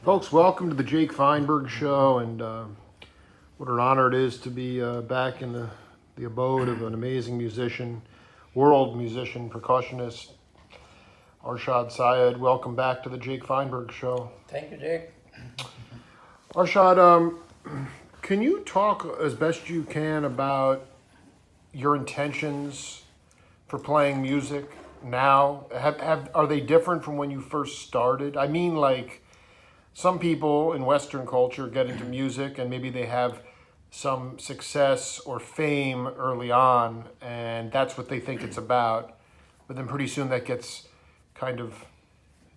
Folks, welcome to the Jake Feinberg Show, and what an honor it is to be back in the abode of an amazing musician, world musician, percussionist, Arshad Syed. Welcome back to the Jake Feinberg Show. Thank you, Jake. Arshad, can you talk as best you can about your intentions for playing music now? Are they different from when you first started? I mean, like, some people in Western culture get into music and maybe they have some success or fame early on, and that's what they think it's about. But then pretty soon that gets kind of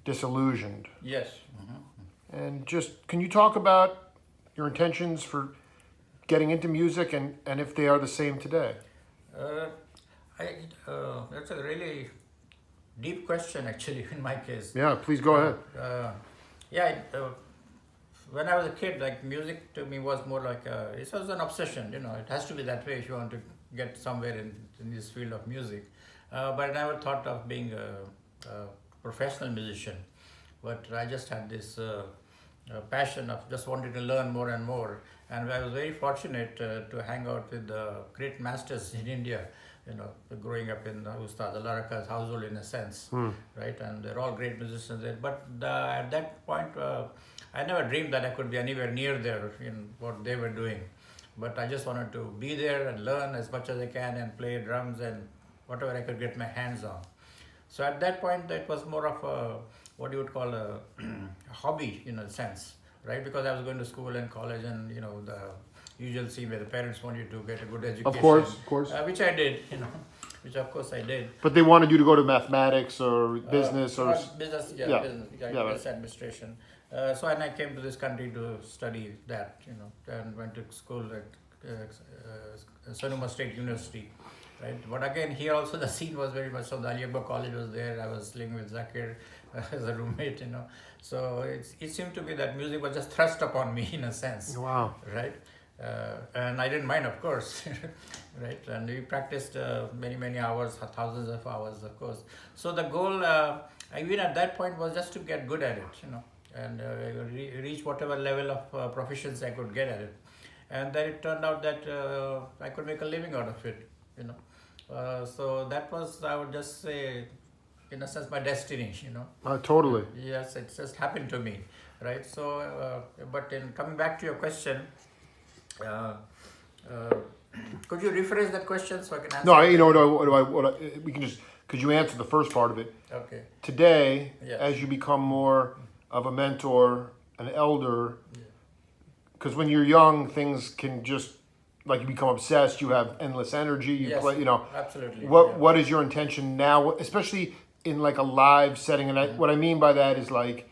disillusioned. Yes. And just, can you talk about your intentions for getting into music and if they are the same today? That's a really deep question, actually, in my case. Yeah, please go ahead. When I was a kid, like, music to me was more like it was an obsession. It has to be that way if you want to get somewhere in this field of music. But I never thought of being a professional musician. But I just had this passion of just wanting to learn more and more. And I was very fortunate to hang out with great masters in India. Growing up in Ustad Alaraka's household, in a sense, right? And they're all great musicians there. But at that point, I never dreamed that I could be anywhere near there in what they were doing. But I just wanted to be there and learn as much as I can and play drums and whatever I could get my hands on. So at that point, it was more of a, what you would call a hobby, in a sense, right? Because I was going to school and college and, the usual scene where the parents want you to get a good education. Of course. Which I did, which of course I did. But they wanted you to go to mathematics or business or... Business, business administration. So and I came to this country to study that, and went to school at Sonoma State University, right? But again, here also the scene was very much so. The Ali Akbar College was there. I was living with Zakir as a roommate, So it seemed to be that music was just thrust upon me, in a sense. Wow. Right? And I didn't mind, of course, right? And we practiced many hours, thousands of hours, of course. So the goal, even at that point, was just to get good at it, and reach whatever level of proficiency I could get at it. And then it turned out that I could make a living out of it, So that was, I would just say, in a sense, my destiny, Totally. Yes, it just happened to me, right? So, but in coming back to your question, could you rephrase that question so I can answer? No, we can just, could you answer the first part of it? Okay. Today, Yes. as you become more of a mentor, an elder, because when you're young, things can just, like, you become obsessed, you have endless energy, you Yes, play, absolutely. What is your intention now, especially in like a live setting? And what I mean by that is, like,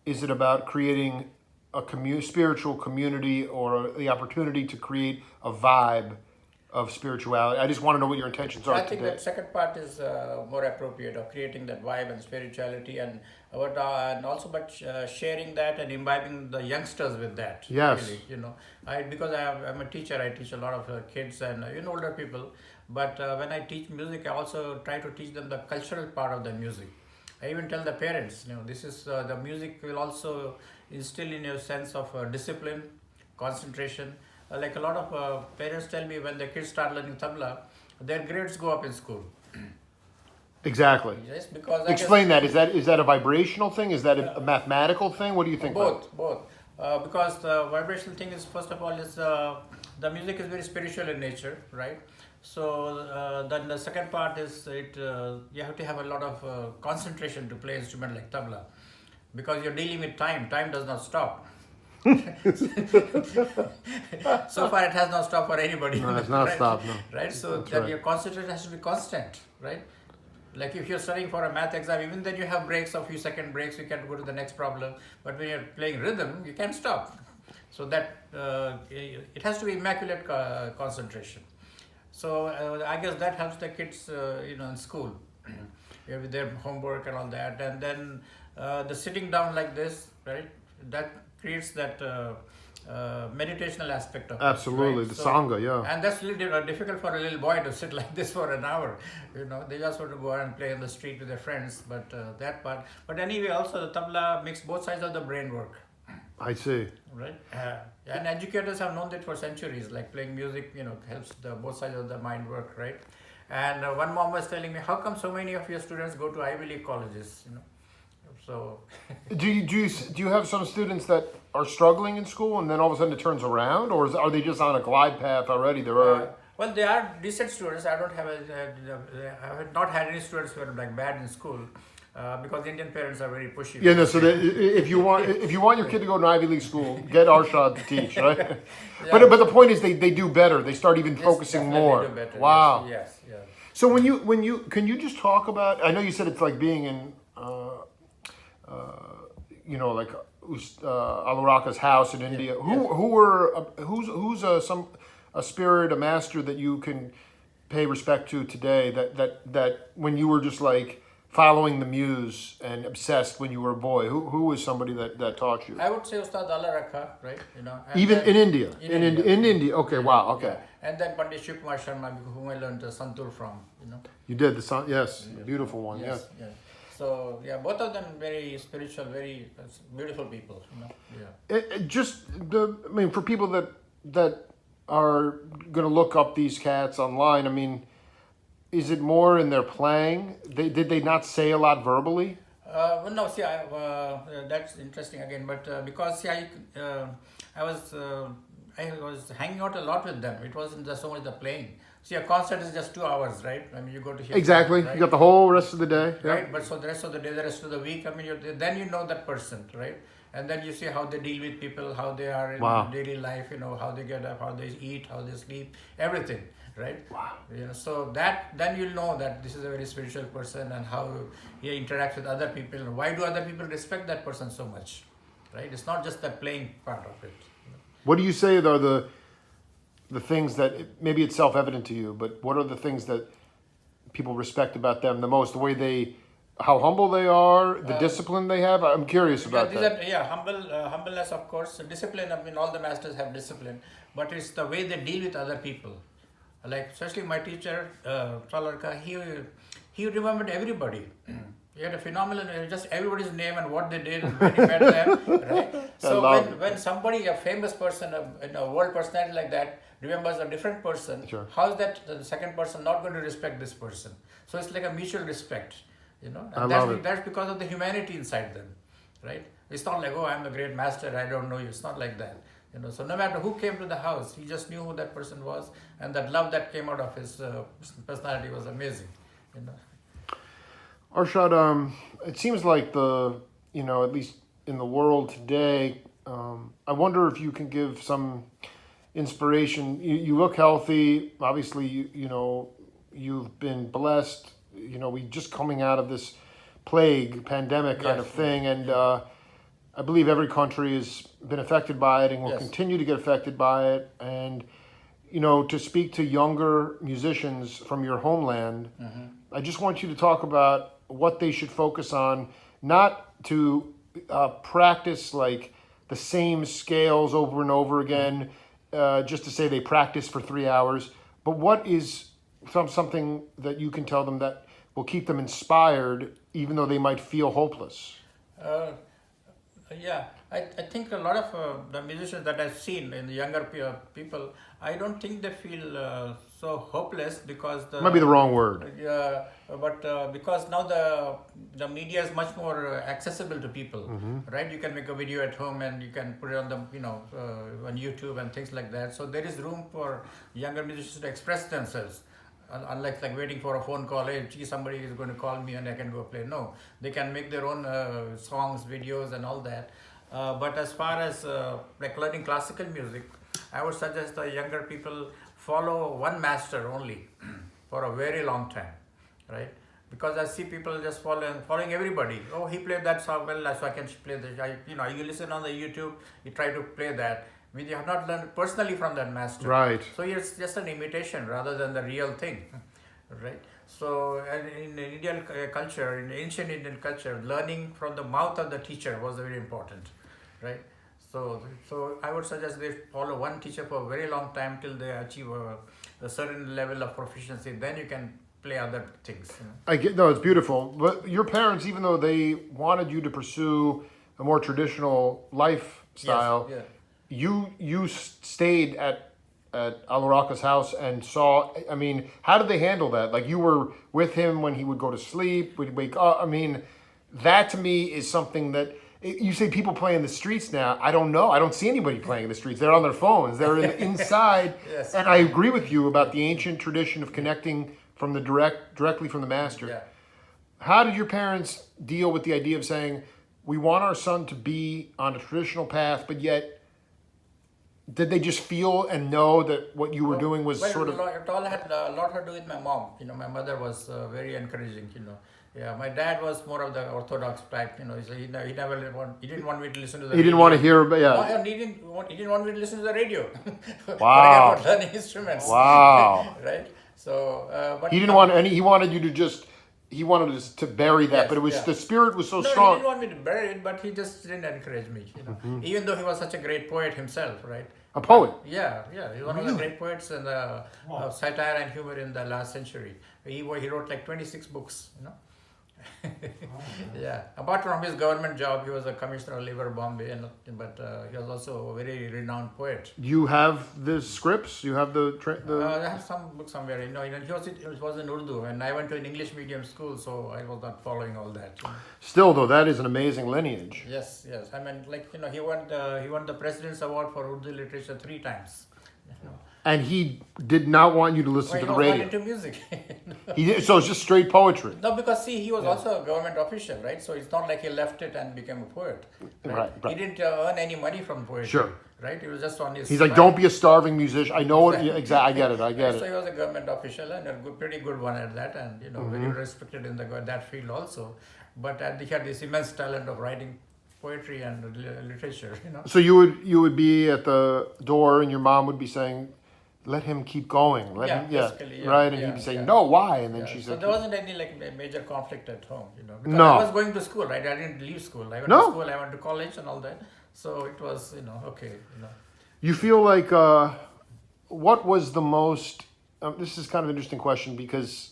is it about creating a spiritual community or the opportunity to create a vibe of spirituality? I just want to know what your intentions are I think today. that second part is more appropriate, of creating that vibe and spirituality, and also sharing that and imbibing the youngsters with that. Yes. Really, because I'm a teacher, I teach a lot of kids and older people. But when I teach music, I also try to teach them the cultural part of the music. I even tell the parents, this is the music will also instill in you a sense of discipline, concentration. Like a lot of parents tell me, when their kids start learning tabla, their grades go up in school. Exactly. Yes, because Explain that. Is that a vibrational thing? Is that a mathematical thing? What do you think? Both. Because the vibrational thing is, first of all, is the music is very spiritual in nature, right? So then the second part is you have to have a lot of concentration to play instrument like tabla, because you're dealing with time. Time does not stop. So far, it has not stopped for anybody. No, it's not right? stopped. No. Right. So That's that right. your concentration has to be constant, right? Like if you're studying for a math exam, even then you have breaks, a few second breaks. You can go to the next problem. But when you're playing rhythm, you can't stop. So that it has to be immaculate concentration. So I guess that helps the kids, in school, with their homework and all that. And then the sitting down like this, right? That creates that meditational aspect of Absolutely, it, right? the sangha, yeah. And that's really difficult for a little boy to sit like this for an hour. They just want to go out and play on the street with their friends. But that part. But anyway, also the tabla makes both sides of the brain work. I see. right? And educators have known that for centuries, like playing music, helps the both sides of the mind work, right? And one mom was telling me, how come so many of your students go to Ivy League colleges, So, Do you have some students that are struggling in school and then all of a sudden it turns around, or are they just on a glide path already? well, they are decent students. I don't have I have not had any students who are like bad in school, because Indian parents are very pushy. Yeah, no. So that if you want your kid to go to an Ivy League school, get Arshad to teach, right? Yeah. But the point is they do better. They start even Yes, focusing definitely more. do better. Wow. Yes, yes. So when you can you just talk about? I know you said it's like being in like Alaraka's house in India. Who's a spirit, a master that you can pay respect to today? That when you were just like following the muse and obsessed when you were a boy, who was somebody that taught you? I would say Ustad Alaraka, right? and Even then- in India, In India. Okay, wow. Okay, Yeah. And then Pandit Shivkumar Sharma, whom I learned Santur from, you did the song. Yes, beautiful one. Yes. Yeah. So yeah, both of them very spiritual, very beautiful people. Yeah. For people that are going to look up these cats online, I mean, is it more in their playing? Did they not say a lot verbally? Well, no, see, that's interesting again. But because see, I was hanging out a lot with them. It wasn't just so much the playing. See, a concert is just 2 hours, right? I mean, you go to hear Exactly. right? You got the whole rest of the day. Yeah. Right, but so the rest of the day, the rest of the week, I mean, then you know that person, right? And then you see how they deal with people, how they are in Wow. daily life, how they get up, how they eat, how they sleep, everything, right? Wow. So then you'll know that this is a very spiritual person and how he interacts with other people. And why do other people respect that person so much, right? It's not just the playing part of it. What do you say are the things that maybe it's self-evident to you, but what are the things that people respect about them the most? The way how humble they are, the discipline they have. I'm curious about that. Humbleness, of course. Discipline. I mean, all the masters have discipline, but it's the way they deal with other people. Like especially my teacher, Tralarka, he remembered everybody. He had a phenomenal, just everybody's name and what they did and when he met them, right? So when somebody, a famous person, a world personality like that, remembers a different person, Sure. how is that the second person not going to respect this person? So it's like a mutual respect, And love it. that's because of the humanity inside them, right? It's not like, oh, I'm a great master, I don't know you. It's not like that. So no matter who came to the house, he just knew who that person was, and that love that came out of his personality was amazing. Arshad, it seems like at least in the world today, I wonder if you can give some inspiration. You look healthy. Obviously, you've been blessed. We just coming out of this plague pandemic kind of thing, and I believe every country has been affected by it and will continue to get affected by it. And to speak to younger musicians from your homeland, I just want you to talk about what they should focus on, not to practice like the same scales over and over again, just to say they practice for 3 hours, but what is something that you can tell them that will keep them inspired even though they might feel hopeless? I think a lot of the musicians that I've seen in the younger people, I don't think they feel so hopeless because Might be the wrong word. But because now the media is much more accessible to people, right? You can make a video at home and you can put it on on YouTube and things like that. So there is room for younger musicians to express themselves. Unlike like waiting for a phone call, hey, gee, somebody is going to call me and I can go play. No, they can make their own songs, videos, and all that. But as far as like learning classical music, I would suggest the younger people follow one master only for a very long time, right? Because I see people just following everybody. Oh, he played that song well, so I can play this. You listen on the YouTube, you try to play that. I mean, you have not learned personally from that master. Right. So it's just an imitation rather than the real thing, right? So in Indian culture, in ancient Indian culture, learning from the mouth of the teacher was very important, right? So I would suggest they follow one teacher for a very long time till they achieve a certain level of proficiency. Then you can play other things. It's beautiful. But your parents, even though they wanted you to pursue a more traditional lifestyle, style. Yeah. You stayed at Alaraka's house and saw. I mean, how did they handle that? Like you were with him when he would go to sleep, would wake up. I mean, that to me is something that you say people play in the streets now. I don't know. I don't see anybody playing in the streets. They're on their phones. They're inside. Yes. And I agree with you about the ancient tradition of connecting from the directly from the master. Yeah. How did your parents deal with the idea of saying, we want our son to be on a traditional path, but yet did they just feel and know that what you were doing was Well, sort of... it all had a lot to do with my mom. My mother was very encouraging. Yeah, my dad was more of the orthodox type. So he didn't want me to listen to the. He didn't want to hear, but yeah. No, and he didn't want me to listen to the radio. Wow. Forget about learning instruments. Wow. Right. So, but He didn't want any, he wanted you to just, he wanted us to bury that, Yes, but it was, yeah. the spirit was so No, he strong. didn't want me to bury it, but he just didn't encourage me. Even though he was such a great poet himself, right? A poet? Yeah. He's one of the great poets in the satire and humor in the last century. He wrote like 26 books. Yeah. Apart from his government job, he was a commissioner of labor Bombay, but he was also a very renowned poet. You have the scripts? You have the... I have some books somewhere. It was in Urdu, and I went to an English medium school, so I was not following all that. Still, though, that is an amazing lineage. Yes. I mean, he won the President's Award for Urdu literature 3 times. And he did not want you to listen to the He was not radio. into music. So it's just straight poetry. No, because he was also a government official, right? So it's not like he left it and became a poet. Right. He didn't earn any money from poetry. Sure. Right? He was just on his. He's like, don't be a starving musician. I know what... Exactly. I get So it. he was a government official and a pretty good one at that, and very respected in that field also. But he had this immense talent of writing poetry and literature. So you would be at the door and your mom would be saying, let him keep going. Basically, right? And you'd be saying, no, why? And then she So said, there wasn't any major conflict at home, because No. I was going to school, right? I didn't leave school. I went No. to school, I went to college and all that. So it was, okay. you feel like, what was the most, this is kind of an interesting question because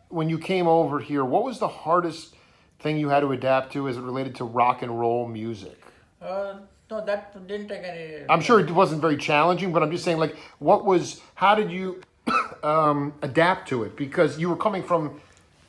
when you came over here, what was the hardest thing you had to adapt to as it related to rock and roll music? No, that didn't take any. I'm sure it wasn't very challenging, but I'm just saying, like, how did you adapt to it? Because you were coming from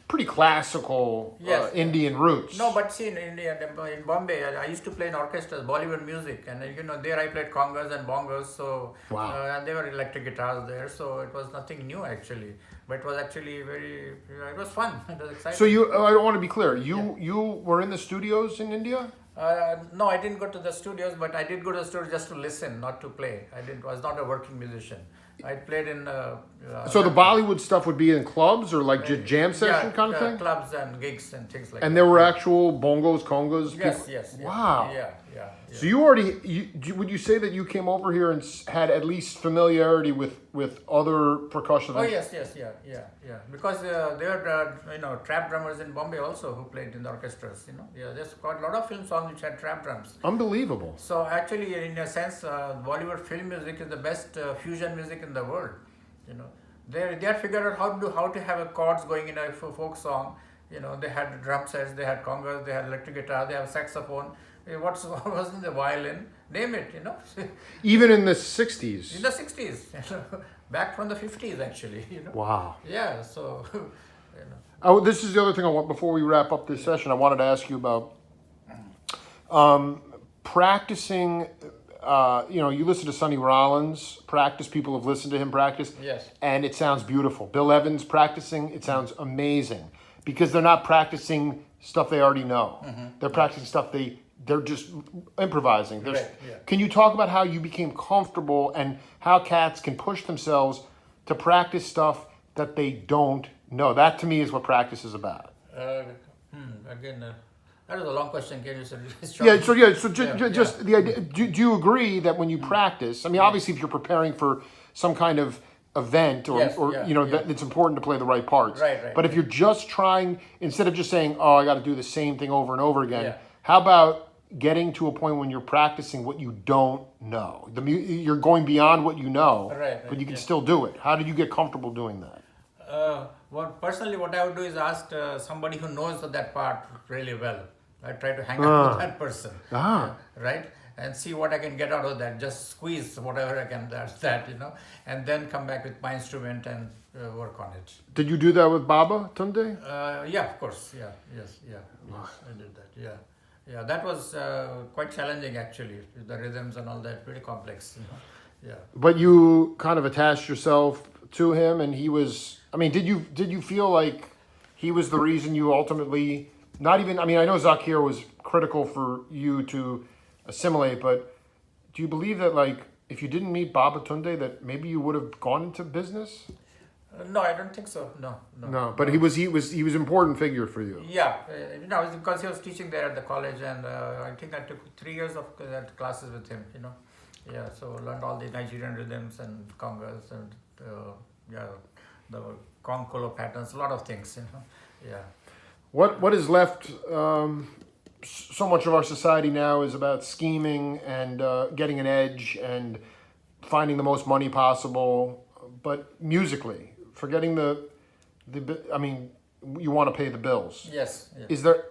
pretty classical Yes. Indian roots. No, but see, in Bombay, I used to play in orchestras, Bollywood music, and there I played congas and bongos. So Wow. And there were electric guitars there, so it was nothing new actually. But it was actually it was fun. It was exciting. So I don't want to be clear. You were in the studios in India? No, I didn't go to the studios, but I did go to the studios just to listen, not to play. I was not a working musician. I played in. So the Bollywood stuff would be in clubs or like jam session kind of thing? Clubs and gigs and things like that. And there were actual bongos, congas? Yes. Wow. Yeah. So would you say that you came over here and had at least familiarity with other percussion? Oh yes, yeah. Because there are trap drummers in Bombay also who played in the orchestras. There's quite a lot of film songs which had trap drums. Unbelievable. So actually, in a sense, Bollywood film music is the best fusion music in the world. They had figured out how to have a chords going in a folk song. They had drum sets, they had congas, they had electric guitar, they have saxophone. What was in the violin? Name it. Even in the 60s? In the 60s, back from the 50s actually. Wow. Yeah. So. This is the other thing I want, before we wrap up this session, I wanted to ask you about practicing. You listen to Sonny Rollins practice. People have listened to him practice. Yes. And it sounds beautiful. Bill Evans practicing, it sounds amazing. Because they're not practicing stuff they already know. Mm-hmm. They're practicing stuff they're just improvising. Right, yeah. Can you talk about how you became comfortable and how cats can push themselves to practice stuff that they don't know? That to me is what practice is about. Again, that was a long question. Can you say? Just the idea. Do you agree that when you practice, I mean, obviously, if you're preparing for some kind of event that it's important to play the right parts. Right. But if you're just trying, instead of just saying, "Oh, I got to do the same thing over and over again," Yeah. how about getting to a point when you're practicing what you don't know? You're going beyond what you know, Right, but you can still do it. How did you get comfortable doing that? Personally, what I would do is ask somebody who knows that part really well. I try to hang out with Ah. that person. Ah. Right? And see what I can get out of that. Just squeeze whatever I can. That's that, and then come back with my instrument and work on it. Did you do that with Baba Tunde? Yeah, of course. Yeah, yes, I did that. Yeah. That was quite challenging actually. The rhythms and all that, pretty complex. Yeah. But you kind of attached yourself to him, and he was. I mean, did you feel like he was the reason you ultimately? Not even. I mean, I know Zakir was critical for you to assimilate, but do you believe that, like, if you didn't meet Baba Tunde, that maybe you would have gone into business? No, I don't think so. No. No, but he was an important figure for you. Yeah, it's because he was teaching there at the college, and I think I took 3 years of classes with him. Yeah, so learned all the Nigerian rhythms and congas and the Konkolo patterns, a lot of things. Yeah. What is left? So much of our society now is about scheming and getting an edge and finding the most money possible. But musically, forgetting I mean, you want to pay the bills. Yes. Yeah. Is there?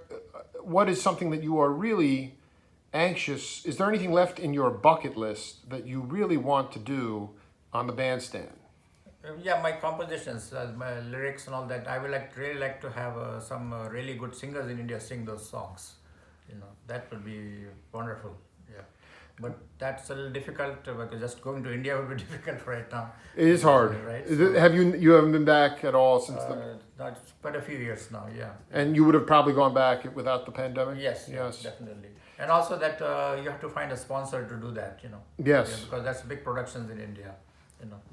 What is something that you are really anxious? Is there anything left in your bucket list that you really want to do on the bandstand? Yeah, my compositions, my lyrics and all that. I would really like to have some really good singers in India sing those songs. That would be wonderful. Yeah, but that's a little difficult because just going to India would be difficult right now. It is hard. Right? Have you haven't been back at all since It's quite a few years now. Yeah. And you would have probably gone back without the pandemic. Yes, definitely. And also that you have to find a sponsor to do that. Yes. Yeah, because that's big productions in India.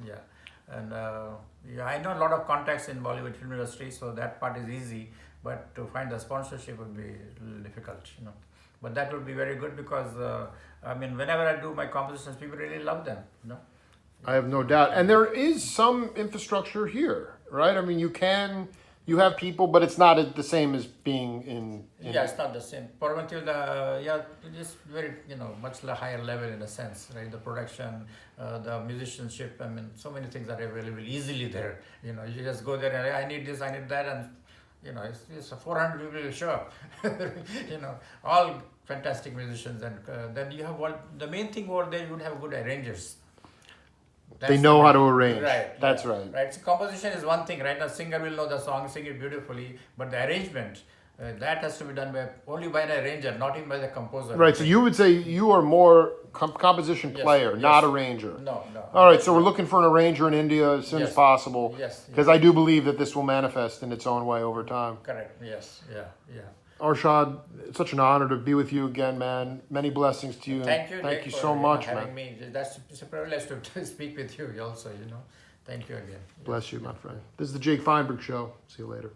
Yeah. And I know a lot of contacts in Bollywood film industry, so that part is easy. But to find the sponsorship would be a little difficult, But that would be very good because whenever I do my compositions, people really love them, I have no doubt. And there is some infrastructure here, right? I mean, you have people, but it's not the same as being in Yeah, it's not the same. Parvati, it is very, much higher level in a sense, right? The production, the musicianship, so many things are available easily there. You just go there and I need this, I need that, and it's 400 people will show up. All fantastic musicians, and then you have the main thing over there. You would have good arrangers. They know how to arrange. Right. That's right. Right. So composition is one thing, right? A singer will know the song, sing it beautifully, but the arrangement that has to be done only by an arranger, not even by the composer. Right. So you would say you are more composition player, not arranger. No. All right. So we're looking for an arranger in India as soon as possible. Yes. Because I do believe that this will manifest in its own way over time. Correct. Yes. Yeah. Arshad, it's such an honor to be with you again, man. Many blessings to you. Thank you. Thank you for so much, having man. me. It's a privilege to speak with you also. Thank you again. Bless you, my friend. This is the Jake Feinberg Show. See you later.